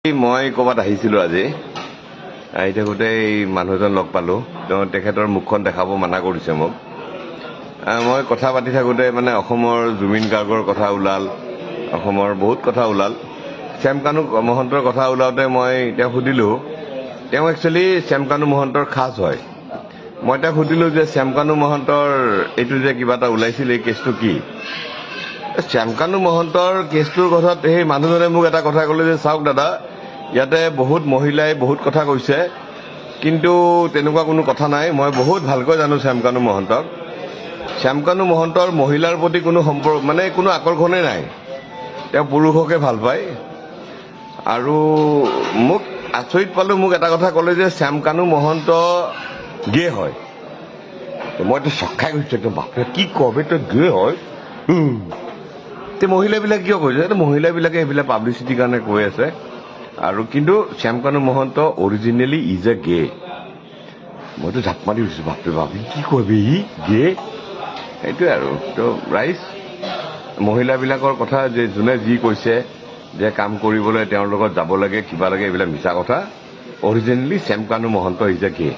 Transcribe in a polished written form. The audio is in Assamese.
মই ক'ৰবাত আহিছিলোঁ আজি আহি থাকোঁতে এই মানুহজন লগ পালোঁ তেওঁ তেখেতৰ মুখখন দেখাব মানা কৰিছে মোক মই কথা পাতি থাকোঁতে মানে অসমৰ জুবিন গাৰ্গৰ কথা ওলাল অসমৰ বহুত কথা ওলাল শ্যামকানু মহন্তৰ কথা ওলাওঁতে মই তেওঁক সুধিলোঁ তেওঁ একচুৱেলি শ্যামকানু মহন্তৰ খাজ হয় মই তেওঁক সুধিলোঁ যে শ্যামকানু মহন্তৰ এইটো যে কিবা এটা ওলাইছিল এই কেছটো কি শ্যামকানু মহন্তৰ কেছটোৰ কথাত সেই মানুহজনে মোক এটা কথা ক'লে যে চাওক দাদা ইয়াতে বহুত মহিলাই বহুত কথা কৈছে কিন্তু তেনেকুৱা কোনো কথা নাই মই বহুত ভালকৈ জানো শ্যামকানু মহন্তৰ মহিলাৰ প্ৰতি কোনো সম্পৰ্ক মানে কোনো আকৰ্ষণেই নাই তেওঁ পুৰুষকে ভাল পায় আৰু মোক আচৰিত পালোঁ মোক এটা কথা ক'লে যে শ্যামকানু মহন্ত গে হয় মইতো চক খাই গৈছোঁ একদম বাপৰে কি কবি তই গে হয় মহিলাবিলাক কিয় কৈছে মহিলাবিলাকে এইবিলাক পাব্লিচিটিৰ কাৰণে কৈ আছে আৰু কিন্তু Shyamkanu Mahanta originally is a গে মইতো জাপ মাৰি গৈছোঁ বাপৰে বাপ কি কবি ই গে সেইটোৱে আৰু তো ৰাইজ মহিলাবিলাকৰ কথা যে যোনে যি কৈছে যে কাম কৰিবলৈ তেওঁৰ লগত যাব লাগে কিবা লাগে এইবিলাক মিছা কথা originally Shyamkanu Mahanta is a গে